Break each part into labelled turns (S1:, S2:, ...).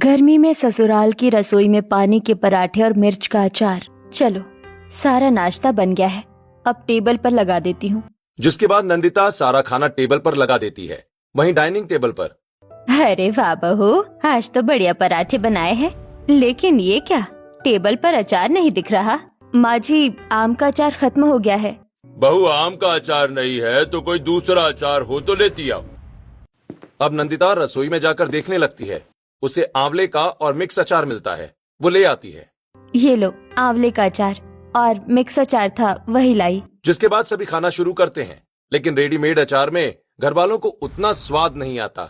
S1: गर्मी में ससुराल की रसोई में पानी के पराठे और मिर्च का अचार। चलो, सारा नाश्ता बन गया है, अब टेबल पर लगा देती हूँ।
S2: जिसके बाद नंदिता सारा खाना टेबल पर लगा देती है। वहीं डाइनिंग टेबल पर
S1: अरे वाह बहू, आज तो बढ़िया पराठे बनाए हैं। लेकिन ये क्या, टेबल पर अचार नहीं दिख रहा। माँ जी, आम का अचार खत्म हो गया है।
S2: बहू, आम का अचार नहीं है तो कोई दूसरा अचार हो तो लेती आओ। अब नंदिता रसोई में जाकर देखने लगती है। उसे आंवले का और मिक्स अचार मिलता है, वो ले आती है।
S1: ये लो, आंवले का अचार और मिक्स अचार था, वही लाई।
S2: जिसके बाद सभी खाना शुरू करते हैं, लेकिन रेडीमेड अचार में घर वालों को उतना स्वाद नहीं आता।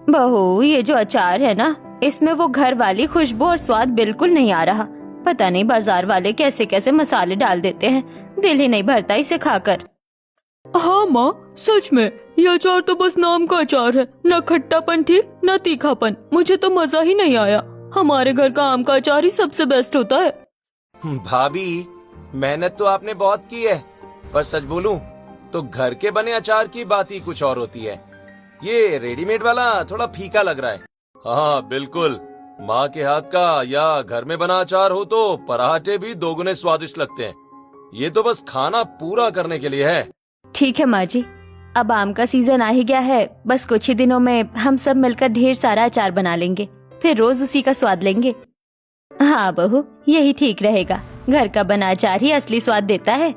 S1: बहू, ये जो अचार है ना, इसमें वो घर वाली खुशबू और स्वाद बिल्कुल नहीं आ रहा। पता नहीं बाजार वाले कैसे कैसे मसाले डाल देते हैं, दिल ही नहीं भरता इसे खाकर।
S3: हाँ माँ, सच में ये अचार तो बस नाम का अचार है, न खट्टापन ठीक न तीखापन। मुझे तो मजा ही नहीं आया। हमारे घर का आम का अचार ही सबसे बेस्ट होता है।
S4: भाभी, मेहनत तो आपने बहुत की है, पर सच बोलूं तो घर के बने अचार की बात ही कुछ और होती है। ये रेडीमेड वाला थोड़ा फीका लग रहा है।
S2: हाँ बिल्कुल, माँ के हाथ का या घर में बना अचार हो तो पराठे भी दोगुने स्वादिष्ट लगते हैं। ये तो बस खाना पूरा करने के लिए है।
S1: ठीक है माँ जी, अब आम का सीजन आ ही गया है। बस कुछ ही दिनों में हम सब मिलकर ढेर सारा अचार बना लेंगे, फिर रोज उसी का स्वाद लेंगे। हाँ बहू, यही ठीक रहेगा। घर का बना अचार ही असली स्वाद देता है।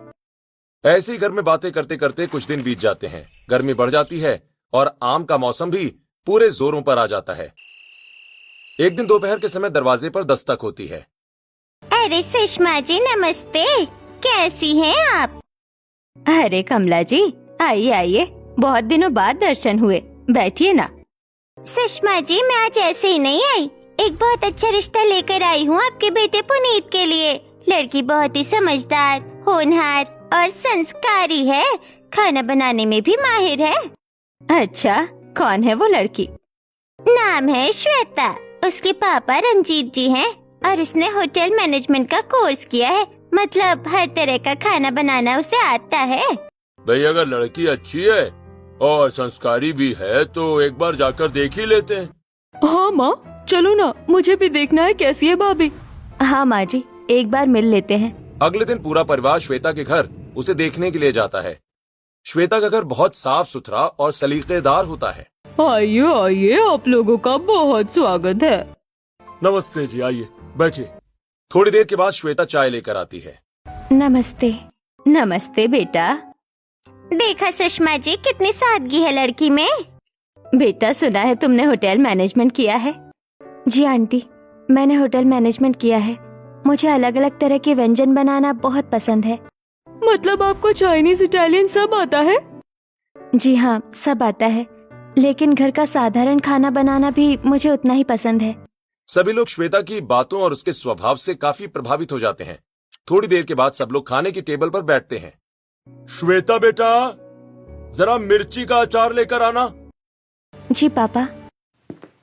S2: ऐसे ही घर में बातें करते करते कुछ दिन बीत जाते हैं। गर्मी बढ़ जाती है और आम का मौसम भी पूरे जोरों पर आ जाता है। एक दिन दोपहर के समय दरवाजे पर दस्तक होती है।
S5: अरे सुषमा जी, नमस्ते। कैसी हैं आप?
S1: अरे कमला जी, आइए आइए, बहुत दिनों बाद दर्शन हुए, बैठिए ना।
S5: सुषमा जी, मैं आज ऐसे ही नहीं आई। एक बहुत अच्छा रिश्ता लेकर आई हूँ आपके बेटे पुनीत के लिए। लड़की बहुत ही समझदार, होनहार और संस्कारी है। खाना बनाने में भी माहिर है।
S1: अच्छा, कौन है वो लड़की?
S5: नाम है श्वेता। उसके पापा रंजीत जी हैं और उसने होटल मैनेजमेंट का कोर्स किया है। मतलब हर तरह का खाना बनाना उसे आता है।
S2: भाई, अगर लड़की अच्छी है और संस्कारी भी है तो एक बार जाकर देख ही लेते हैं।
S3: हाँ माँ, चलो ना, मुझे भी देखना है कैसी है भाभी।
S1: हाँ माँ जी, एक बार मिल लेते हैं।
S2: अगले दिन पूरा परिवार श्वेता के घर उसे देखने के लिए जाता है। श्वेता का घर बहुत साफ सुथरा और सलीकेदार होता है।
S3: आइए आइए, आप लोगों का बहुत स्वागत है।
S2: नमस्ते जी, आइए बैठिए। थोड़ी देर के बाद श्वेता चाय लेकर आती है।
S1: नमस्ते। नमस्ते बेटा।
S5: देखा सुषमा जी, कितनी सादगी है लड़की में।
S1: बेटा, सुना है तुमने होटल मैनेजमेंट किया है? जी आंटी, मैंने होटल मैनेजमेंट किया है। मुझे अलग अलग तरह के व्यंजन बनाना बहुत पसंद है।
S3: मतलब आपको चाइनीज, इटालियन सब आता है?
S1: जी हाँ, सब आता है, लेकिन घर का साधारण खाना बनाना भी मुझे उतना ही पसंद है।
S2: सभी लोग श्वेता की बातों और उसके स्वभाव से काफी प्रभावित हो जाते हैं। थोड़ी देर के बाद सब लोग खाने की टेबल पर बैठते हैं। श्वेता बेटा, जरा मिर्ची का अचार लेकर आना।
S1: जी पापा।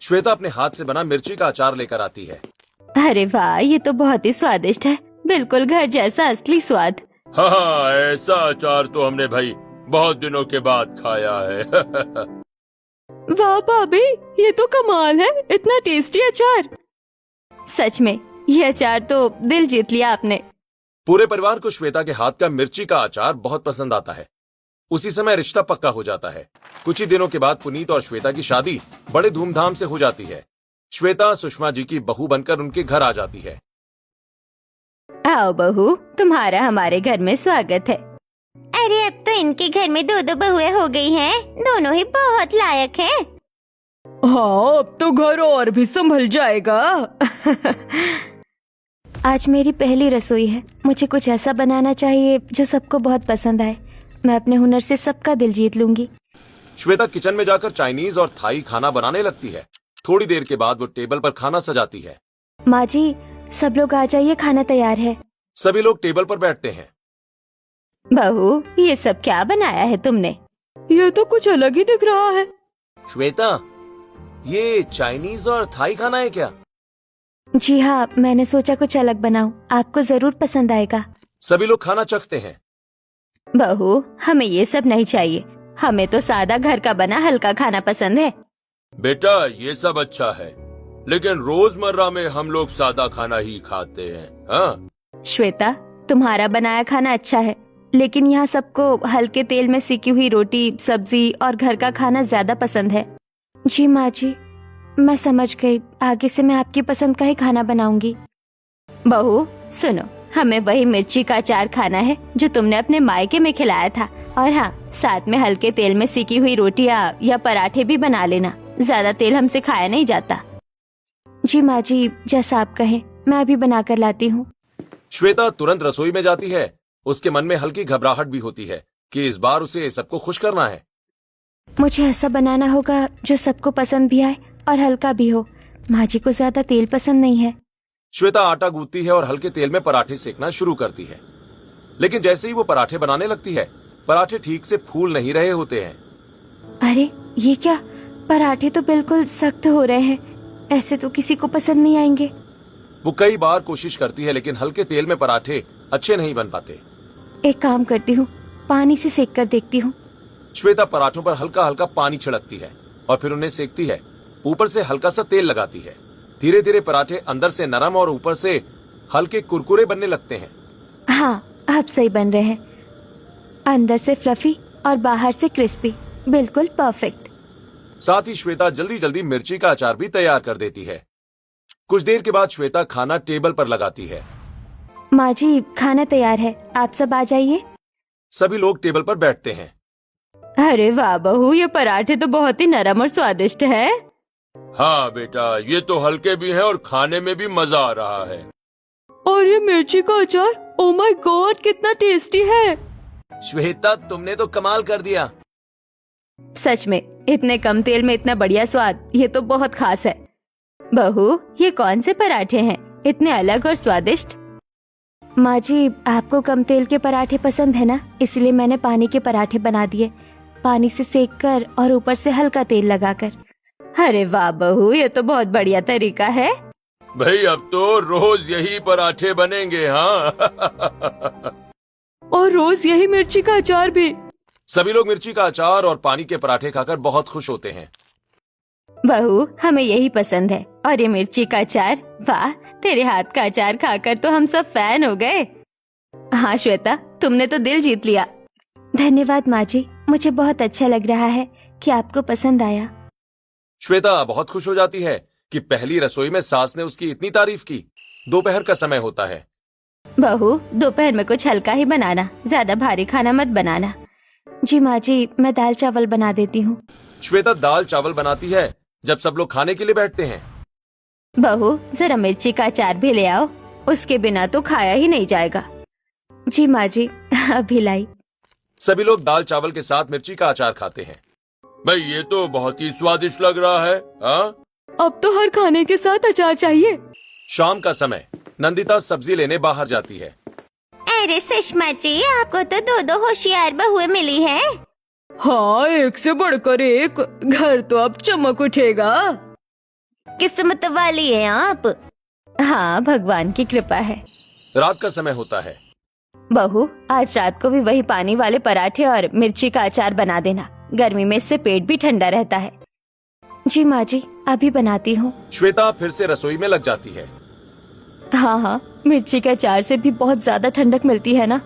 S2: श्वेता अपने हाथ से बना मिर्ची का अचार लेकर आती है।
S1: अरे वाह, ये तो बहुत ही स्वादिष्ट है, बिल्कुल घर जैसा असली स्वाद।
S2: हाँ, ऐसा अचार तो हमने भाई बहुत दिनों के बाद खाया है।
S3: वाह भाभी, ये तो कमाल है, इतना टेस्टी अचार।
S1: सच में, ये अचार तो दिल जीत लिया आपने।
S2: पूरे परिवार को श्वेता के हाथ का मिर्ची का अचार बहुत पसंद आता है। उसी समय रिश्ता पक्का हो जाता है। कुछ ही दिनों के बाद पुनीत और श्वेता की शादी बड़े धूमधाम से हो जाती है। श्वेता सुषमा जी की बहू बनकर उनके घर आ जाती है।
S1: आओ बहू, तुम्हारा हमारे घर में स्वागत है।
S5: अरे अब तो इनके घर में दो दो बहुएं हो गई हैं। दोनों ही बहुत लायक हैं।
S3: हाँ, अब तो घर और भी संभल जाएगा।
S1: आज मेरी पहली रसोई है, मुझे कुछ ऐसा बनाना चाहिए जो सबको बहुत पसंद आए। मैं अपने हुनर से सबका दिल जीत लूंगी।
S2: श्वेता किचन में जाकर चाइनीज और थाई खाना बनाने लगती है। थोड़ी देर के बाद वो टेबल पर खाना सजाती है।
S1: माँ जी, सब लोग आ जाइए, खाना तैयार है।
S2: सभी लोग टेबल पर बैठते हैं।
S1: बहू, ये सब क्या बनाया है तुमने?
S3: ये तो कुछ अलग ही दिख रहा है।
S4: श्वेता, ये चाइनीज और थाई खाना है क्या?
S1: जी हाँ, मैंने सोचा कुछ अलग बनाऊं, आपको जरूर पसंद आएगा।
S2: सभी लोग खाना चखते हैं।
S1: बहू, हमें ये सब नहीं चाहिए, हमें तो सादा घर का बना हल्का खाना पसंद है।
S2: बेटा, ये सब अच्छा है, लेकिन रोजमर्रा में हम लोग सादा खाना ही खाते हैं। हाँ,
S1: श्वेता, तुम्हारा बनाया खाना अच्छा है, लेकिन यहाँ सबको हल्के तेल में सेकी हुई रोटी, सब्जी और घर का खाना ज्यादा पसंद है। जी माँ जी, मैं समझ गई। आगे से मैं आपकी पसंद का ही खाना बनाऊंगी। बहू सुनो, हमें वही मिर्ची का अचार खाना है जो तुमने अपने मायके में खिलाया था। और हाँ, साथ में हल्के तेल में सेकी हुई रोटियां या पराठे भी बना लेना। ज्यादा तेल हमसे खाया नहीं जाता। जी माँ जी, जैसा आप कहें, मैं अभी बना कर लाती हूँ।
S2: श्वेता तुरंत रसोई में जाती है। उसके मन में हल्की घबराहट भी होती है कि इस बार उसे सबको खुश करना है।
S1: मुझे ऐसा बनाना होगा जो सबको पसंद भी आए और हल्का भी हो। माँ जी को ज्यादा तेल पसंद नहीं है।
S2: श्वेता आटा गूंथती है और हल्के तेल में पराठे सेकना शुरू करती है। लेकिन जैसे ही वो पराठे बनाने लगती है, पराठे ठीक से फूल नहीं रहे होते हैं।
S1: अरे ये क्या, पराठे तो बिल्कुल सख्त हो रहे हैं। ऐसे तो किसी को पसंद नहीं आएंगे।
S2: वो कई बार कोशिश करती है, लेकिन हल्के तेल में पराठे अच्छे नहीं बन पाते।
S1: एक काम करती हूँ, पानी से सेक कर देखती हूँ।
S2: श्वेता पराठों पर हल्का हल्का पानी छिड़कती है और फिर उन्हें सेकती है। ऊपर से हल्का सा तेल लगाती है। धीरे धीरे पराठे अंदर से नरम और ऊपर से हल्के कुरकुरे बनने लगते हैं।
S1: हाँ, अब सही बन रहे हैं। अंदर से फ्लफी और बाहर से क्रिस्पी, बिल्कुल परफेक्ट।
S2: साथ ही श्वेता जल्दी जल्दी मिर्ची का अचार भी तैयार कर देती है। कुछ देर के बाद श्वेता खाना टेबल पर लगाती है।
S1: माँ जी, खाना तैयार है, आप सब आ जाइए।
S2: सभी लोग टेबल पर बैठते हैं।
S1: अरे वाह बहू, ये पराठे तो बहुत ही नरम और स्वादिष्ट है।
S2: हाँ बेटा, ये तो हल्के भी हैं और खाने में भी मजा आ रहा है।
S3: और ये मिर्ची का अचार, ओ माय गॉड, कितना टेस्टी है।
S4: श्वेता, तुमने तो कमाल कर दिया।
S1: सच में, इतने कम तेल में इतना बढ़िया स्वाद, ये तो बहुत खास है। बहू, ये कौन से पराठे हैं, इतने अलग और स्वादिष्ट? माँ जी, आपको कम तेल के पराठे पसंद है ना, इसलिए मैंने पानी के पराठे बना दिए, पानी से सेक कर और ऊपर से हल्का तेल लगाकर। अरे वाह बहू, ये तो बहुत बढ़िया तरीका है।
S2: भाई अब तो रोज यही पराठे बनेंगे। हाँ।
S3: और रोज यही मिर्ची का अचार भी।
S2: सभी लोग मिर्ची का अचार और पानी के पराठे खाकर बहुत खुश होते हैं।
S1: बहू, हमें यही पसंद है। और ये मिर्ची का अचार, वाह, तेरे हाथ का अचार खाकर तो हम सब फैन हो गए। हाँ श्वेता, तुमने तो दिल जीत लिया। धन्यवाद माँ जी, मुझे बहुत अच्छा लग रहा है कि आपको पसंद आया।
S2: श्वेता बहुत खुश हो जाती है कि पहली रसोई में सास ने उसकी इतनी तारीफ की। दोपहर का समय होता है।
S1: बहू, दोपहर में कुछ हल्का ही बनाना, ज्यादा भारी खाना मत बनाना। जी माँ जी, मैं दाल चावल बना देती हूँ।
S2: श्वेता दाल चावल बनाती है जब सब लोग खाने के लिए बैठते हैं।
S1: बहू, जरा मिर्ची का अचार भी ले आओ, उसके बिना तो खाया ही नहीं जाएगा। जी माँ जी, अभी लाई।
S2: सभी लोग दाल चावल के साथ मिर्ची का अचार खाते हैं। भाई ये तो बहुत ही स्वादिष्ट लग रहा है। हाँ?
S3: अब तो हर खाने के साथ अचार चाहिए।
S2: शाम का समय, नंदिता सब्जी लेने बाहर जाती है।
S5: अरे सुषमा जी, आपको तो दो दो होशियार बहुएं मिली है।
S3: हाँ, एक से बढ़कर एक, घर तो अब चमक उठेगा।
S5: किस्मत वाली है आप।
S1: हाँ, भगवान की कृपा है।
S2: रात का समय होता है।
S1: बहू, आज रात को भी वही पानी वाले पराठे और मिर्ची का अचार बना देना। गर्मी में इससे पेट भी ठंडा रहता है। जी माँ जी, अभी बनाती हूँ।
S2: श्वेता फिर से रसोई में लग जाती है।
S1: हाँ हाँ, मिर्ची के अचार से भी बहुत ज्यादा ठंडक मिलती है ना।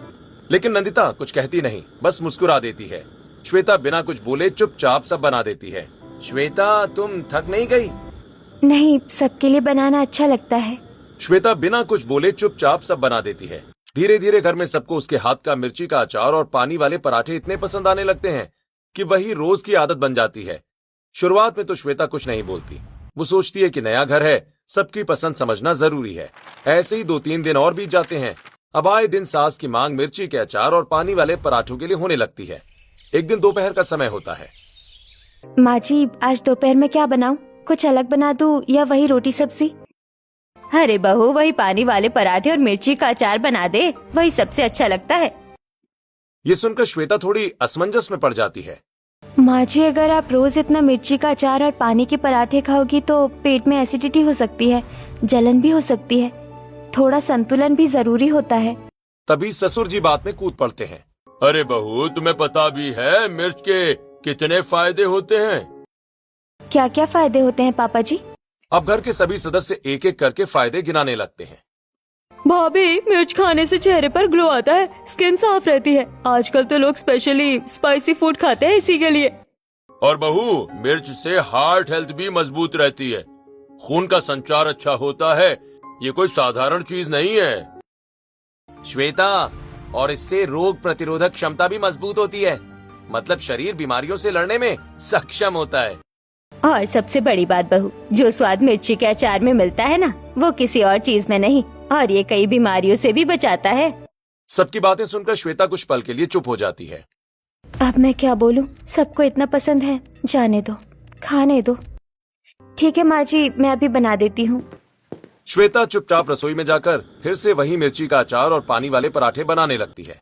S2: लेकिन नंदिता कुछ कहती नहीं, बस मुस्कुरा देती है। श्वेता बिना कुछ बोले चुपचाप सब बना देती है।
S4: श्वेता, तुम थक नहीं गई?
S1: नहीं, सबके लिए बनाना अच्छा लगता है।
S2: श्वेता बिना कुछ बोले चुपचाप सब बना देती है। धीरे धीरे घर में सबको उसके हाथ का मिर्ची का अचार और पानी वाले पराठे इतने पसंद आने लगते हैं कि वही रोज की आदत बन जाती है। शुरुआत में तो श्वेता कुछ नहीं बोलती। वो सोचती है कि नया घर है, सबकी पसंद समझना जरूरी है। ऐसे ही 2-3 दिन और बीत जाते हैं। अब आए दिन सास की मांग मिर्ची के अचार और पानी वाले पराठों के लिए होने लगती है। एक दिन दोपहर का समय होता है।
S1: माँ जी, आज दोपहर में क्या बनाऊं? कुछ अलग बना दूं या वही रोटी सब्जी? अरे बहू, वही पानी वाले पराठे और मिर्ची का अचार बना दे, वही सबसे अच्छा लगता है।
S2: ये सुनकर श्वेता थोड़ी असमंजस में पड़ जाती है।
S1: माँ जी, अगर आप रोज इतना मिर्ची का अचार और पानी के पराठे खाओगी तो पेट में एसिडिटी हो सकती है, जलन भी हो सकती है। थोड़ा संतुलन भी जरूरी होता है।
S2: तभी ससुर जी बात में कूद पड़ते हैं। अरे बहू, तुम्हें पता भी है मिर्च के कितने फायदे होते हैं?
S1: क्या क्या फायदे होते हैं पापा जी?
S2: अब घर के सभी सदस्य एक एक करके फायदे गिनाने लगते हैं।
S3: भाभी, मिर्च खाने से चेहरे पर ग्लो आता है, स्किन साफ रहती है। आजकल तो लोग स्पेशली स्पाइसी फूड खाते हैं इसी के लिए।
S2: और बहू, मिर्च से हार्ट हेल्थ भी मजबूत रहती है, खून का संचार अच्छा होता है। ये कोई साधारण चीज नहीं है।
S4: श्वेता, और इससे रोग प्रतिरोधक क्षमता भी मजबूत होती है, मतलब शरीर बीमारियों से लड़ने में सक्षम होता है।
S1: और सबसे बड़ी बात बहू, जो स्वाद मिर्ची के अचार में मिलता है ना, वो किसी और चीज में नहीं, और ये कई बीमारियों से भी बचाता है।
S2: सबकी बातें सुनकर श्वेता कुछ पल के लिए चुप हो जाती है।
S1: अब मैं क्या बोलूं, सबको इतना पसंद है, जाने दो, खाने दो। ठीक है माँ जी, मैं अभी बना देती हूँ।
S2: श्वेता चुपचाप रसोई में जाकर फिर से वही मिर्ची का अचार और पानी वाले पराठे बनाने लगती है।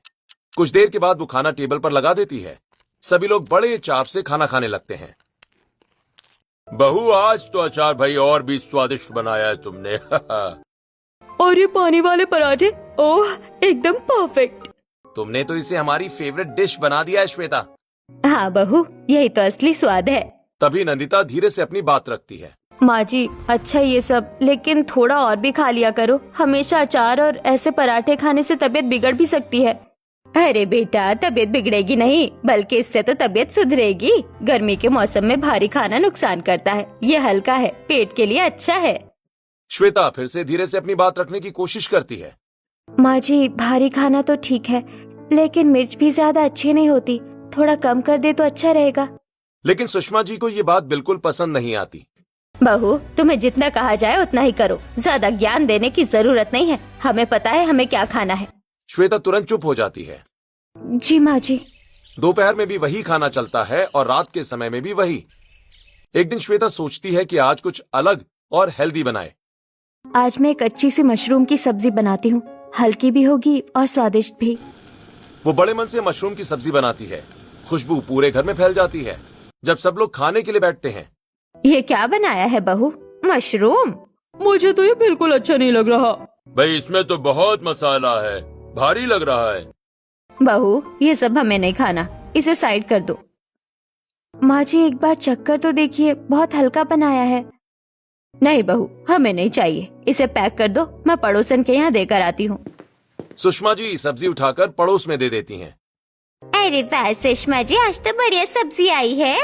S2: कुछ देर के बाद वो खाना टेबल पर लगा देती है। सभी लोग बड़े चाव से खाना खाने लगते हैं। बहू, आज तो अचार भाई और भी स्वादिष्ट बनाया है तुमने।
S3: और ये पानी वाले पराठे, ओह एकदम परफेक्ट।
S4: तुमने तो इसे हमारी फेवरेट डिश बना दिया है श्वेता।
S1: हाँ बहू, यही तो असली स्वाद है।
S2: तभी नंदिता धीरे से अपनी बात रखती है।
S1: माँ जी, अच्छा ये सब, लेकिन थोड़ा और भी खा लिया करो। हमेशा अचार और ऐसे पराठे खाने से तबीयत बिगड़ भी सकती है। अरे बेटा, तबीयत बिगड़ेगी नहीं, बल्कि इससे तो तबीयत सुधरेगी। गर्मी के मौसम में भारी खाना नुकसान करता है, ये हल्का है, पेट के लिए अच्छा है।
S2: श्वेता फिर से धीरे से अपनी बात रखने की कोशिश करती है।
S1: माँ जी, भारी खाना तो ठीक है, लेकिन मिर्च भी ज्यादा अच्छी नहीं होती, थोड़ा कम कर दे तो अच्छा रहेगा।
S2: लेकिन सुषमा जी को ये बात बिल्कुल पसंद नहीं आती।
S1: बहू, तुम्हें जितना कहा जाए उतना ही करो, ज्यादा ज्ञान देने की जरूरत नहीं है। हमें पता है हमें क्या खाना है।
S2: श्वेता तुरंत चुप हो जाती है।
S1: जी माँ जी।
S2: दोपहर में भी वही खाना चलता है और रात के समय में भी वही। एक दिन श्वेता सोचती है कि आज कुछ अलग और हेल्दी बनाए।
S1: आज मैं एक अच्छी सी मशरूम की सब्जी बनाती हूँ, हल्की भी होगी और स्वादिष्ट भी।
S2: वो बड़े मन से मशरूम की सब्जी बनाती है। खुशबू पूरे घर में फैल जाती है। जब सब लोग खाने के लिए बैठते हैं।
S1: ये क्या बनाया है बहू, मशरूम?
S3: मुझे तो ये बिल्कुल अच्छा नहीं लग रहा।
S2: भाई, इसमें तो बहुत मसाला है, भारी लग रहा है।
S1: बहू, ये सब हमें नहीं खाना, इसे साइड कर दो। माँ जी, एक बार चक्कर तो देखिए, बहुत हल्का बनाया है। नहीं बहू, हमें नहीं चाहिए, इसे पैक कर दो, मैं पड़ोसन के यहाँ देकर आती हूँ।
S2: सुषमा जी सब्जी उठाकर पड़ोस में दे देती हैं।
S5: अरे वाह सुषमा जी, आज तो बढ़िया सब्जी आई है।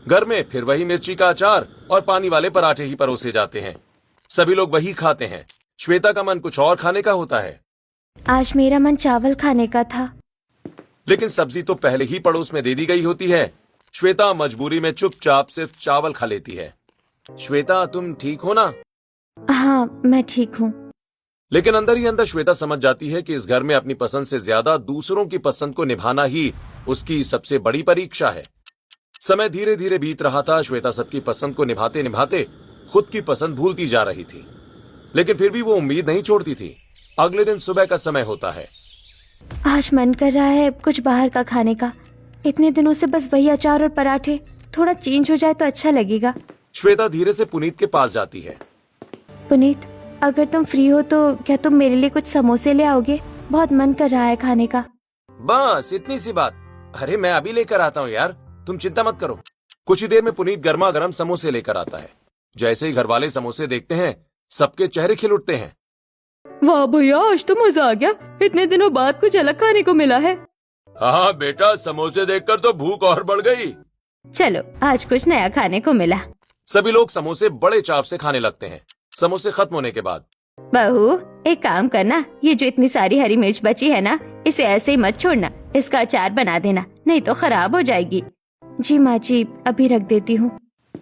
S2: घर में फिर वही मिर्ची का अचार और पानी वाले पराठे ही परोसे जाते हैं। सभी लोग वही खाते हैं। श्वेता का मन कुछ और खाने का होता है।
S1: आज मेरा मन चावल खाने का था।
S2: लेकिन सब्जी तो पहले ही पड़ोस में दे दी गई होती है। श्वेता मजबूरी में चुपचाप सिर्फ चावल खा लेती है।
S4: श्वेता, तुम ठीक हो ना?
S1: हाँ, मैं ठीक हूँ।
S2: लेकिन अंदर ही अंदर श्वेता समझ जाती है कि इस घर में अपनी पसंद से ज्यादा दूसरों की पसंद को निभाना ही उसकी सबसे बड़ी परीक्षा है। समय धीरे धीरे बीत रहा था। श्वेता सबकी पसंद को निभाते निभाते खुद की पसंद भूलती जा रही थी। लेकिन फिर भी वो उम्मीद नहीं छोड़ती थी। अगले दिन सुबह का समय होता है।
S1: आज मन कर रहा है कुछ बाहर का खाने का। इतने दिनों से बस वही अचार और पराठे, थोड़ा चेंज हो जाए तो अच्छा लगेगा।
S2: श्वेता धीरे से पुनीत के पास जाती है।
S1: पुनीत, अगर तुम फ्री हो तो क्या तुम मेरे लिए कुछ समोसे ले आओगे? बहुत मन कर रहा है खाने का।
S4: बस इतनी सी बात। अरे मैं अभी लेकर आता हूँ यार, तुम चिंता मत करो।
S2: कुछ ही देर में पुनीत गर्मा गर्म समोसे लेकर आता है। जैसे ही घर वाले समोसे देखते हैं, सबके चेहरे खिल उठते हैं।
S3: वाह भैया, आज तो मजा आ गया, इतने दिनों बाद कुछ अलग खाने को मिला है।
S2: हाँ बेटा, समोसे देखकर तो भूख और बढ़ गई।
S1: चलो, आज कुछ नया खाने को मिला।
S2: सभी लोग समोसे बड़े चाव से खाने लगते हैं। समोसे खत्म होने के बाद,
S1: बहू, एक काम करना, ये जो इतनी सारी हरी मिर्च बची है ना, इसे ऐसे ही मत छोड़ना, इसका अचार बना देना, नहीं तो खराब हो जाएगी। जी माँ जी, अभी रख देती हूँ।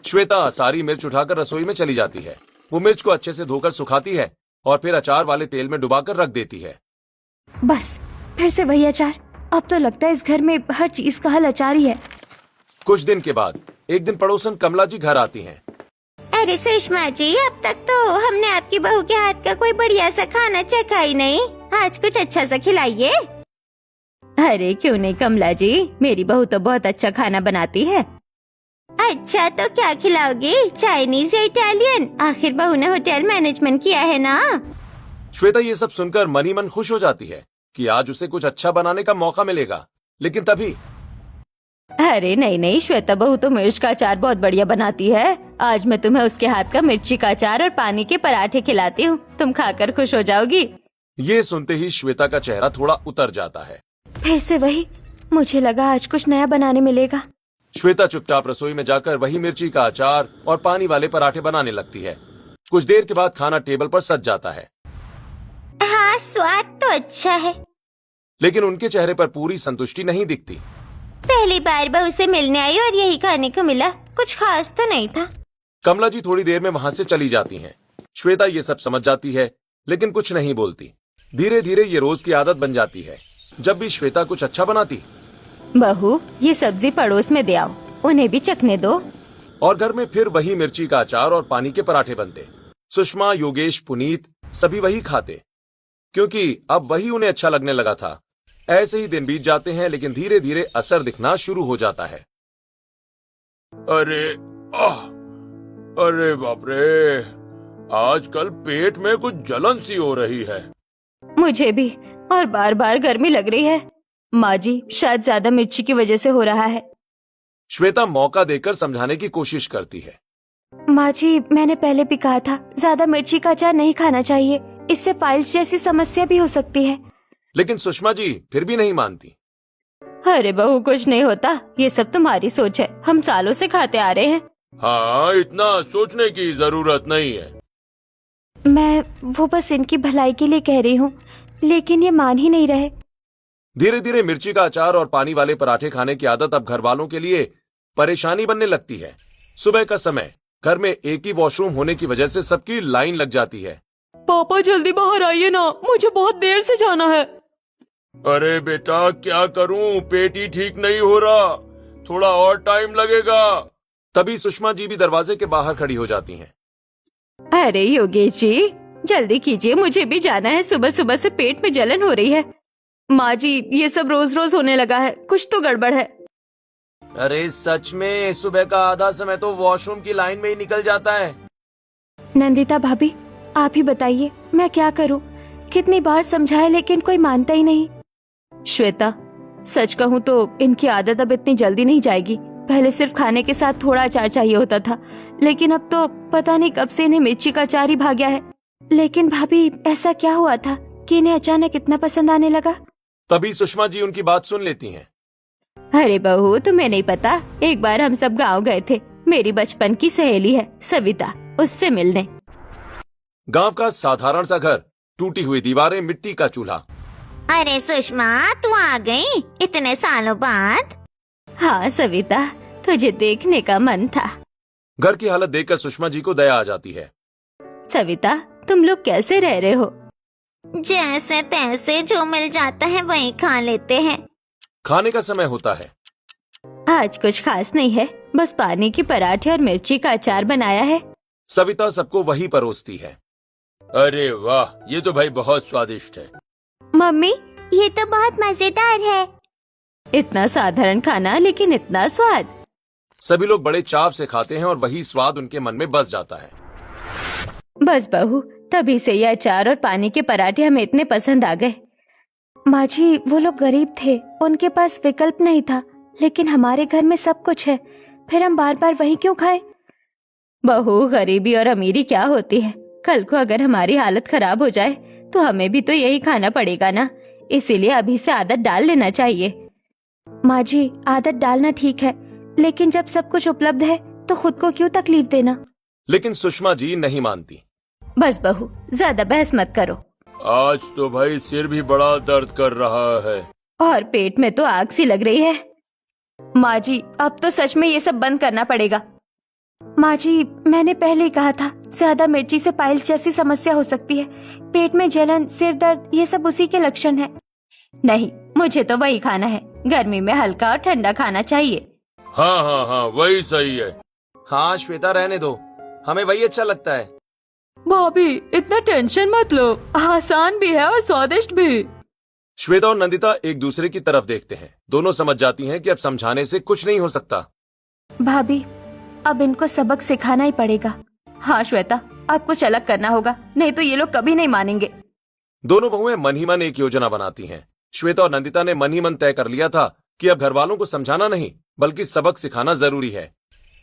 S2: श्वेता सारी मिर्च उठाकर रसोई में चली जाती है। वो मिर्च को अच्छे से धोकर सुखाती है और फिर अचार वाले तेल में डुबाकर रख देती है।
S1: बस फिर से वही अचार। अब तो लगता है इस घर में हर चीज का हल अचार ही है।
S2: कुछ दिन के बाद एक दिन पड़ोसन कमला जी घर आती हैं।
S5: अरे सुषमा जी, अब तक तो हमने आपकी बहू के हाथ का कोई बढ़िया सा खाना चखा ही नहीं। आज कुछ अच्छा सा खिलाइए।
S1: अरे क्यों नहीं कमला जी, मेरी बहू तो बहुत अच्छा खाना बनाती है।
S5: अच्छा, तो क्या खिलाओगी? चाइनीज या इटालियन? आखिर बहू ने होटल मैनेजमेंट किया है ना।
S2: श्वेता ये सब सुनकर मन ही मन खुश हो जाती है कि आज उसे कुछ अच्छा बनाने का मौका मिलेगा। लेकिन तभी
S1: अरे नहीं नहीं श्वेता बहू तो मिर्च का अचार बहुत बढ़िया बनाती है। आज मैं तुम्हें उसके हाथ का मिर्ची का अचार और पानी के पराठे खिलाती हूँ, तुम खाकर खुश हो जाओगी।
S2: ये सुनते ही श्वेता का चेहरा थोड़ा उतर जाता है।
S1: फिर से वही, मुझे लगा आज कुछ नया बनाने मिलेगा।
S2: श्वेता चुपचाप रसोई में जाकर वही मिर्ची का अचार और पानी वाले पराठे बनाने लगती है। कुछ देर के बाद खाना टेबल पर सज जाता है,
S5: हाँ स्वाद तो अच्छा है।
S2: लेकिन उनके चेहरे पर पूरी संतुष्टि नहीं दिखती।
S5: पहली बार बहू से मिलने आई और यही खाने को मिला, कुछ खास तो नहीं था।
S2: कमला जी थोड़ी देर में वहां से चली जाती हैं। श्वेता ये सब समझ जाती है, लेकिन कुछ नहीं बोलती। धीरे धीरे ये रोज की आदत बन जाती है। जब भी श्वेता कुछ अच्छा बनाती,
S1: बहू ये सब्जी पड़ोस में दे आओ, उन्हें भी चखने दो।
S2: और घर में फिर वही मिर्ची का अचार और पानी के पराठे बनते। सुषमा, योगेश, पुनीत सभी वही खाते, क्योंकि अब वही उन्हें अच्छा लगने लगा था। ऐसे ही दिन बीत जाते हैं, लेकिन धीरे धीरे असर दिखना शुरू हो जाता है। अरे बाप रे, आजकल पेट में कुछ जलन सी हो रही है।
S1: मुझे भी, और बार बार गर्मी लग रही है। माँ जी शायद ज्यादा मिर्ची की वजह से हो रहा है।
S2: श्वेता मौका देकर समझाने की कोशिश करती है।
S1: माँ जी मैंने पहले भी कहा था ज्यादा मिर्ची का अचार नहीं खाना चाहिए, इससे पाइल्स जैसी समस्या भी हो सकती है।
S2: लेकिन सुषमा जी फिर भी नहीं मानती।
S1: अरे बहू कुछ नहीं होता, ये सब तुम्हारी सोच है, हम सालों से खाते आ रहे हैं।
S2: हाँ, इतना सोचने की जरूरत नहीं है।
S1: मैं वो बस इनकी भलाई के लिए कह रही हूँ, लेकिन ये मान ही नहीं रहे।
S2: धीरे धीरे मिर्ची का अचार और पानी वाले पराठे खाने की आदत अब घर वालों के लिए परेशानी बनने लगती है। सुबह का समय, घर में एक ही वॉशरूम होने की वजह से सबकी लाइन लग जाती है।
S3: पापा जल्दी बाहर आइए ना, मुझे बहुत देर से जाना है।
S2: अरे बेटा क्या करूं, पेट ही ठीक नहीं हो रहा, थोड़ा और टाइम लगेगा। तभी सुषमा जी भी दरवाजे के बाहर खड़ी हो जाती हैं।
S1: अरे योगेश जी जल्दी कीजिए, मुझे भी जाना है, सुबह सुबह से पेट में जलन हो रही है। माँ जी ये सब रोज रोज होने लगा है, कुछ तो गड़बड़ है।
S4: अरे सच में, सुबह का आधा समय तो वॉशरूम की लाइन में ही निकल जाता है।
S1: नंदिता भाभी आप ही बताइए मैं क्या करूं, कितनी बार समझाए लेकिन कोई मानता ही नहीं। श्वेता सच कहूं तो इनकी आदत अब इतनी जल्दी नहीं जाएगी। पहले सिर्फ खाने के साथ थोड़ा अचार चाहिए होता था, लेकिन अब तो पता नहीं कब से इन्हें मिर्ची का अचार ही भाग गया है। लेकिन भाभी ऐसा क्या हुआ था कि इन्हें अचानक इतना पसंद आने लगा?
S2: तभी सुषमा जी उनकी बात सुन लेती हैं।
S1: अरे बहू तुम्हें नहीं पता, एक बार हम सब गाँव गए थे, मेरी बचपन की सहेली है सविता, उससे मिलने।
S2: गांव का साधारण सा घर, टूटी हुई दीवारें, मिट्टी का चूल्हा।
S5: अरे सुषमा तू आ गई इतने सालों बाद।
S1: हाँ सविता तुझे देखने का मन था।
S2: घर की हालत देखकर सुषमा जी को दया आ जाती है।
S1: सविता तुम लोग कैसे रह रहे हो?
S5: जैसे तैसे जो मिल जाता है वही खा लेते हैं।
S2: खाने का समय होता है।
S1: आज कुछ खास नहीं है, बस पानी के पराठे और मिर्ची का अचार बनाया है।
S2: सविता सबको वही परोसती है। अरे वाह, ये तो भाई बहुत स्वादिष्ट है।
S5: मम्मी ये तो बहुत मजेदार है।
S1: इतना साधारण खाना लेकिन इतना स्वाद।
S2: सभी लोग बड़े चाव से खाते हैं और वही स्वाद उनके मन में बस जाता है।
S1: बस बहू तभी से ये अचार और पानी के पराठे हमें इतने पसंद आ गए। माँ जी वो लोग गरीब थे, उनके पास विकल्प नहीं था, लेकिन हमारे घर में सब कुछ है, फिर हम बार बार वही क्यों खाएं? बहू गरीबी और अमीरी क्या होती है, कल को अगर हमारी हालत खराब हो जाए तो हमें भी तो यही खाना पड़ेगा ना, इसीलिए अभी से आदत डाल लेना चाहिए। माँ जी आदत डालना ठीक है, लेकिन जब सब कुछ उपलब्ध है तो खुद को क्यों तकलीफ देना?
S2: लेकिन सुषमा जी नहीं मानती।
S1: बस बहू ज्यादा बहस मत करो।
S2: आज तो भाई सिर भी बड़ा दर्द कर रहा है
S1: और पेट में तो आग सी लग रही है। माँ जी अब तो सच में ये सब बंद करना पड़ेगा। माँ जी मैंने पहले ही कहा था ज्यादा मिर्ची से पाइल्स जैसी समस्या हो सकती है, पेट में जलन, सिर दर्द ये सब उसी के लक्षण है। नहीं मुझे तो वही खाना है, गर्मी में हल्का और ठंडा खाना चाहिए।
S2: हाँ हाँ हाँ वही सही है।
S4: हाँ श्वेता रहने दो, हमें वही अच्छा लगता है।
S3: भाभी इतना टेंशन मत लो, आसान भी है और स्वादिष्ट भी।
S2: श्वेता और नंदिता एक दूसरे की तरफ देखते हैं। दोनों समझ जाती हैं कि अब समझाने से कुछ नहीं हो सकता।
S1: भाभी अब इनको सबक सिखाना ही पड़ेगा। हाँ श्वेता अब कुछ अलग करना होगा, नहीं तो ये लोग कभी नहीं मानेंगे।
S2: दोनों बहुएं मन ही मन एक योजना बनाती हैं। श्वेता और नंदिता ने मन ही मन तय कर लिया था कि अब घर वालों को समझाना नहीं बल्कि सबक सिखाना जरूरी है।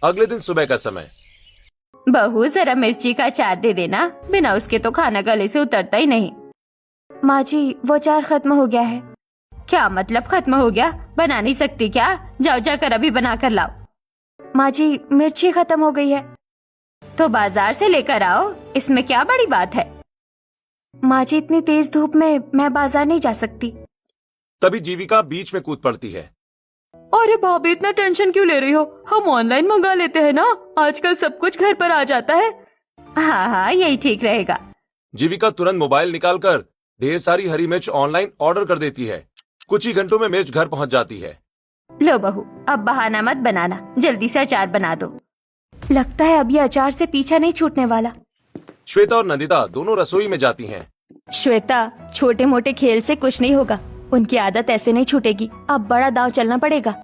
S2: अगले दिन सुबह का समय।
S1: बहू जरा मिर्ची का अचार दे देना, बिना उसके तो खाना गले से उतरता ही नहीं। माँ जी वो अचार खत्म हो गया है। क्या मतलब खत्म हो गया? बना नहीं सकती क्या? जाओ जाकर अभी बना कर लाओ। माँ जी मिर्ची खत्म हो गई है। तो बाजार से लेकर आओ, इसमें क्या बड़ी बात है। माँ जी इतनी तेज धूप में मैं बाजार नहीं जा सकती।
S2: तभी जीविका बीच में कूद पड़ती है।
S3: अरे भाभी इतना टेंशन क्यों ले रही हो? हम ऑनलाइन मंगा लेते हैं ना, आजकल सब कुछ घर पर आ जाता है।
S1: हाँ हाँ यही ठीक रहेगा।
S2: जीविका तुरंत मोबाइल निकालकर ढेर सारी हरी मिर्च ऑनलाइन ऑर्डर कर देती है। कुछ ही घंटों में मिर्च घर पहुंच जाती है।
S1: लो बहू अब बहाना मत बनाना, जल्दी से अचार बना दो। लगता है अब ये अचार से पीछा नहीं छूटने वाला।
S2: श्वेता और नंदिता दोनों रसोई में जाती हैं।
S1: श्वेता छोटे मोटे खेल से कुछ नहीं होगा, उनकी आदत ऐसे नहीं छूटेगी। अब बड़ा दांव चलना पड़ेगा।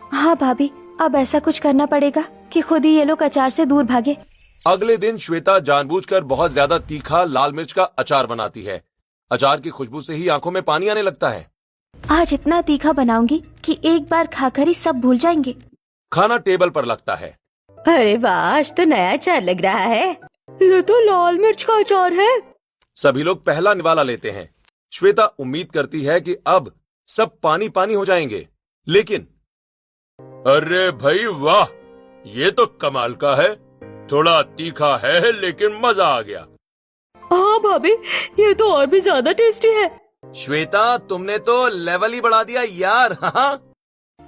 S1: हाँ भाभी अब ऐसा कुछ करना पड़ेगा कि खुद ही ये लोग अचार से दूर भागे।
S2: अगले दिन श्वेता जानबूझकर बहुत ज्यादा तीखा लाल मिर्च का अचार बनाती है। अचार की खुशबू से ही आंखों में पानी आने लगता है।
S1: आज इतना तीखा बनाऊंगी कि एक बार खाकर ही सब भूल जाएंगे।
S2: खाना टेबल पर लगता है।
S1: अरे वाह आज तो नया अचार लग रहा है।
S3: ये तो लाल मिर्च का अचार है।
S2: सभी लोग पहला निवाला लेते हैं। श्वेता उम्मीद करती है कि अब सब पानी पानी हो जाएंगे, लेकिन अरे भाई वाह, ये तो कमाल का है। थोड़ा तीखा है लेकिन मजा आ गया।
S3: हाँ भाभी ये तो और भी ज्यादा टेस्टी है।
S4: श्वेता तुमने तो लेवल ही बढ़ा दिया यार। हाँ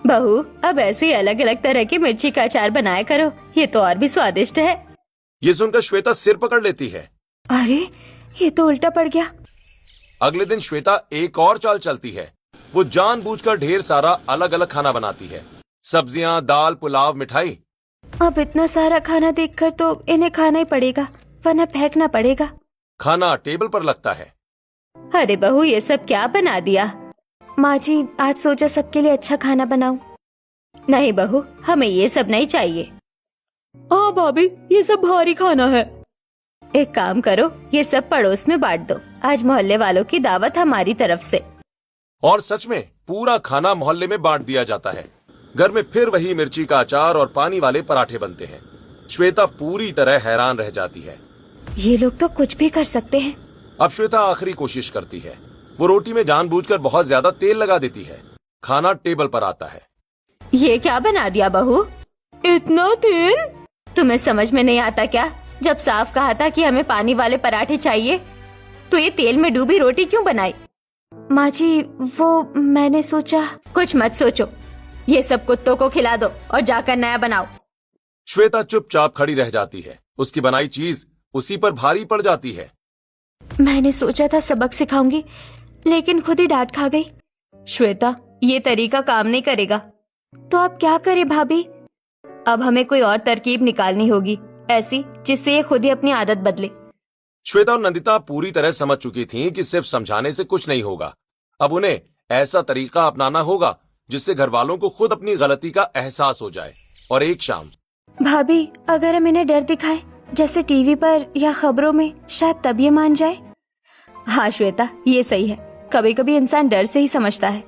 S1: बहू अब ऐसे ही अलग अलग तरह की मिर्ची का अचार बनाया करो, ये तो और भी स्वादिष्ट है।
S2: ये सुनकर श्वेता सिर पकड़ लेती है।
S1: अरे ये तो उल्टा पड़ गया।
S2: अगले दिन श्वेता एक और चाल चलती है। वो जानबूझकर ढेर सारा अलग अलग खाना बनाती है। सब्जियां, दाल, पुलाव, मिठाई।
S1: अब इतना सारा खाना देखकर तो इन्हें खाना ही पड़ेगा, वरना फेंकना पड़ेगा।
S2: खाना टेबल पर लगता है।
S1: अरे बहू ये सब क्या बना दिया? माँ जी आज सोचा सबके लिए अच्छा खाना बनाऊं। नहीं बहू हमें ये सब नहीं चाहिए।
S3: हाँ भाभी ये सब भारी खाना है।
S1: एक काम करो ये सब पड़ोस में बांट दो, आज मोहल्ले वालों की दावत हमारी तरफ से।
S2: और सच में पूरा खाना मोहल्ले में बांट दिया जाता है। घर में फिर वही मिर्ची का अचार और पानी वाले पराठे बनते हैं। श्वेता पूरी तरह हैरान रह जाती है।
S1: ये लोग तो कुछ भी कर सकते हैं।
S2: अब श्वेता आखिरी कोशिश करती है। वो रोटी में जानबूझकर बहुत ज्यादा तेल लगा देती है। खाना टेबल पर आता है।
S1: ये क्या बना दिया बहू?
S3: इतना तेल?
S1: तुम्हें समझ में नहीं आता क्या? जब साफ कहा था कि हमें पानी वाले पराठे चाहिए, तो ये तेल में डूबी रोटी क्यों बनाई? माँ जी वो मैंने सोचा। कुछ मत सोचो, ये सब कुत्तों को खिला दो और जाकर नया बनाओ।
S2: श्वेता चुपचाप खड़ी रह जाती है। उसकी बनाई चीज उसी पर भारी पड़ जाती है।
S1: मैंने सोचा था सबक सिखाऊंगी, लेकिन खुद ही डांट खा गई। श्वेता ये तरीका काम नहीं करेगा। तो अब क्या करें भाभी? अब हमें कोई और तरकीब निकालनी होगी, ऐसी जिससे ये खुद ही अपनी आदत बदले।
S2: श्वेता और नंदिता पूरी तरह समझ चुकी थीं कि सिर्फ समझाने से कुछ नहीं होगा। अब उन्हें ऐसा तरीका अपनाना होगा जिससे घर वालों को खुद अपनी गलती का एहसास हो जाए। और एक शाम
S1: भाभी अगर हम इन्हें डर दिखाएं, जैसे टीवी पर या खबरों में, शायद तब ये मान जाए। हाँ श्वेता ये सही है, कभी कभी इंसान डर से ही समझता है।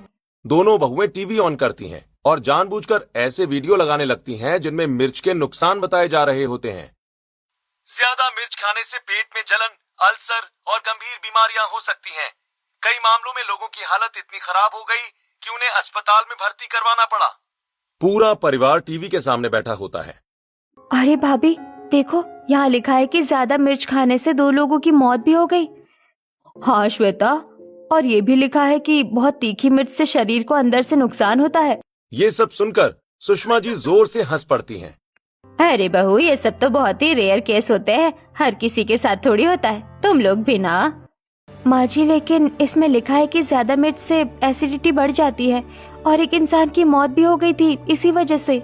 S2: दोनों बहुएं टीवी ऑन करती हैं और जानबूझकर ऐसे वीडियो लगाने लगती हैं जिनमें मिर्च के नुकसान बताए जा रहे होते हैं। ज्यादा मिर्च खाने से पेट में जलन, अल्सर और गंभीर बीमारियां हो सकती हैं। कई मामलों में लोगों की हालत इतनी खराब हो गई कि उन्हें अस्पताल में भर्ती करवाना पड़ा। पूरा परिवार टीवी के सामने बैठा होता है।
S1: अरे भाभी देखो, यहाँ लिखा है कि ज्यादा मिर्च खाने से 2 लोगों की मौत भी हो गई। हाँ श्वेता, और ये भी लिखा है कि बहुत तीखी मिर्च से शरीर को अंदर से नुकसान होता है।
S2: ये सब सुनकर सुषमा जी जोर से हंस पड़ती हैं।
S1: अरे बहू ये सब तो बहुत ही रेयर केस होते हैं, हर किसी के साथ थोड़ी होता है, तुम लोग भी ना। माँ जी लेकिन इसमें लिखा है कि ज्यादा मिर्च से एसिडिटी बढ़ जाती है और एक इंसान की मौत भी हो गई थी इसी वजह से।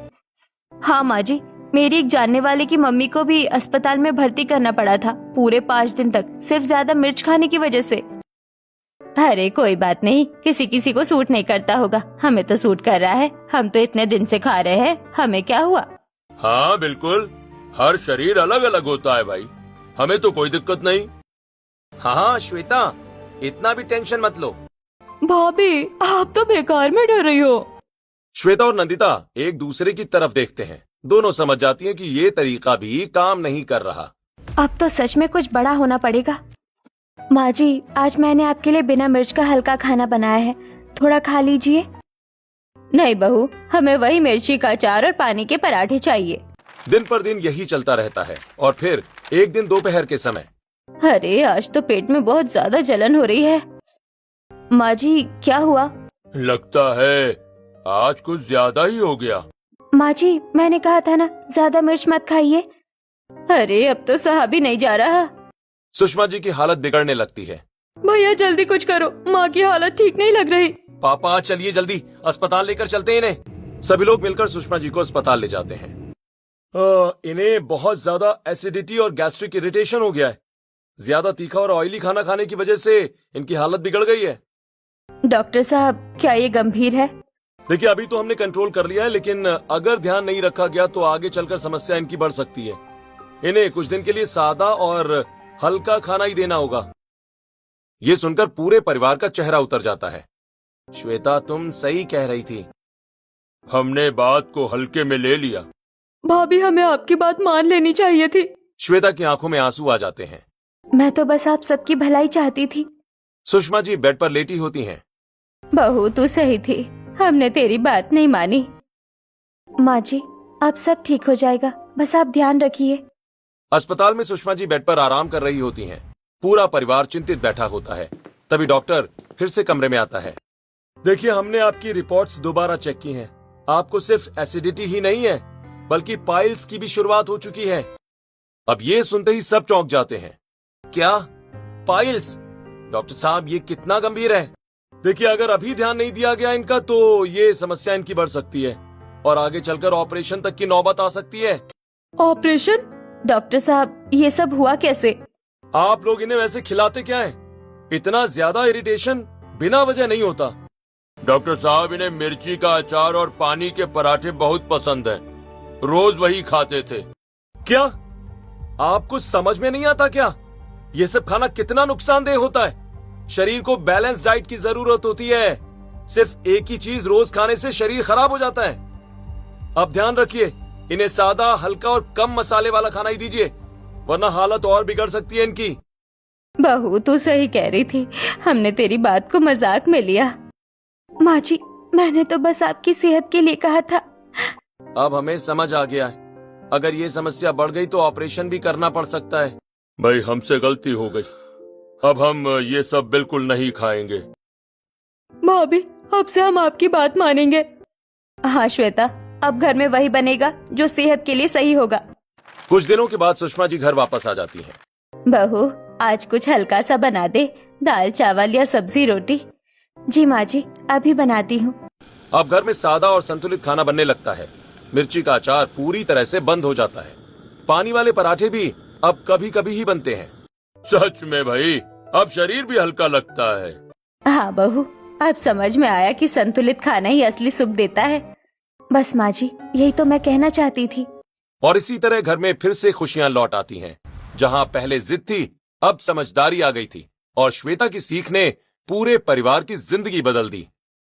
S1: हाँ माँ जी, मेरी एक जानने वाले की मम्मी को भी अस्पताल में भर्ती करना पड़ा था पूरे 5 दिन तक, सिर्फ ज्यादा मिर्च खाने की वजह से। अरे कोई बात नहीं, किसी किसी को सूट नहीं करता होगा, हमें तो सूट कर रहा है, हम तो इतने दिन से खा रहे हैं, हमें क्या हुआ।
S2: हाँ बिल्कुल, हर शरीर अलग अलग होता है भाई, हमें तो कोई दिक्कत नहीं।
S4: हाँ श्वेता इतना भी टेंशन मत लो।
S3: भाभी आप तो बेकार में डर रही हो।
S2: श्वेता और नंदिता एक दूसरे की तरफ देखते हैं। दोनों समझ जाती हैं कि ये तरीका भी काम नहीं कर रहा।
S1: अब तो सच में कुछ बड़ा होना पड़ेगा। माँ जी, आज मैंने आपके लिए बिना मिर्च का हल्का खाना बनाया है, थोड़ा खा लीजिए। नहीं बहू, हमें वही मिर्ची का अचार और पानी के पराठे चाहिए।
S2: दिन पर दिन यही चलता रहता है और फिर एक दिन दोपहर के समय।
S1: अरे आज तो पेट में बहुत ज्यादा जलन हो रही है। माँ जी, क्या हुआ?
S2: लगता है आज कुछ ज्यादा ही हो गया।
S1: माँ जी, मैंने कहा था ना ज्यादा मिर्च मत खाइए। अरे अब तो सहा भी नहीं जा रहा।
S2: सुषमा जी की हालत बिगड़ने लगती है।
S3: भैया जल्दी कुछ करो, माँ की हालत ठीक नहीं लग रही।
S2: पापा चलिए जल्दी अस्पताल लेकर चलते हैं इन्हें। सभी लोग मिलकर सुषमा जी को अस्पताल ले जाते हैं। इन्हें बहुत ज्यादा एसिडिटी और गैस्ट्रिक इरिटेशन हो गया है। ज्यादा तीखा और ऑयली खाना खाने की वजह से इनकी हालत बिगड़ गई है।
S1: डॉक्टर साहब, क्या ये गंभीर है?
S2: देखिए, अभी तो हमने कंट्रोल कर लिया है, लेकिन अगर ध्यान नहीं रखा गया तो आगे चलकर समस्या इनकी बढ़ सकती है। इन्हें कुछ दिन के लिए सादा और हल्का खाना ही देना होगा। ये सुनकर पूरे परिवार का चेहरा उतर जाता है।
S4: श्वेता, तुम सही कह रही थी।
S2: हमने बात को हल्के में ले लिया।
S3: भाभी, हमें आपकी बात मान लेनी चाहिए थी।
S2: श्वेता की आंखों में आंसू आ जाते हैं।
S1: मैं तो बस आप सबकी भलाई चाहती थी।
S2: सुषमा जी बेड पर लेटी होती हैं।
S1: बहू, तू सही थी, हमने तेरी बात नहीं मानी। माँ जी, अब सब ठीक हो जाएगा, बस आप ध्यान रखिए।
S2: अस्पताल में सुषमा जी बेड पर आराम कर रही होती हैं। पूरा परिवार चिंतित बैठा होता है। तभी डॉक्टर फिर से कमरे में आता है। देखिए, हमने आपकी रिपोर्ट्स दोबारा चेक की हैं। आपको सिर्फ एसिडिटी ही नहीं है, बल्कि पाइल्स की भी शुरुआत हो चुकी है। अब ये सुनते ही सब चौंक जाते हैं।
S4: क्या? पाइल्स? डॉक्टर साहब, ये कितना गंभीर है?
S2: देखिए, अगर अभी ध्यान नहीं दिया गया इनका तो ये समस्या इनकी बढ़ सकती है और आगे चलकर ऑपरेशन तक की नौबत आ सकती है।
S3: ऑपरेशन?
S1: डॉक्टर साहब, ये सब हुआ कैसे?
S2: आप लोग इन्हें वैसे खिलाते क्या हैं? इतना ज्यादा इरिटेशन बिना वजह नहीं होता। डॉक्टर साहब, इन्हें मिर्ची का अचार और पानी के पराठे बहुत पसंद है। रोज वही खाते थे। क्या आपको समझ में नहीं आता क्या? ये सब खाना कितना नुकसानदेह होता है। शरीर को बैलेंस डाइट की जरूरत होती है। सिर्फ एक ही चीज रोज खाने से शरीर खराब हो जाता है। अब ध्यान रखिए, इन्हें सादा, हल्का और कम मसाले वाला खाना ही दीजिए, वरना हालत और बिगड़ सकती है इनकी।
S1: बहू, तू सही कह रही थी, हमने तेरी बात को मजाक में लिया। माँ जी, मैंने तो बस आपकी सेहत के लिए कहा था।
S4: अब हमें समझ आ गया है। अगर ये समस्या बढ़ गई तो ऑपरेशन भी करना पड़ सकता है।
S2: भाई, हमसे गलती हो गई। अब हम ये सब बिल्कुल नहीं खाएंगे।
S3: भाभी, अब से हम आपकी बात मानेंगे।
S1: हाँ श्वेता, अब घर में वही बनेगा जो सेहत के लिए सही होगा।
S2: कुछ दिनों के बाद सुषमा जी घर वापस आ जाती हैं।
S1: बहू, आज कुछ हल्का सा बना दे, दाल चावल या सब्जी रोटी। जी माँ जी, अभी बनाती हूँ।
S2: अब घर में सादा और संतुलित खाना बनने लगता है। मिर्ची का अचार पूरी तरह से बंद हो जाता है। पानी वाले पराठे भी अब कभी कभी ही बनते हैं। सच में भाई, अब शरीर भी हल्का लगता है।
S1: हाँ बहू, अब समझ में आया कि संतुलित खाना ही असली सुख देता है। बस माँ जी, यही तो मैं कहना चाहती थी।
S2: और इसी तरह घर में फिर से खुशियां लौट आती हैं। जहां पहले जिद थी, अब समझदारी आ गई थी और श्वेता की सीख ने पूरे परिवार की जिंदगी बदल दी।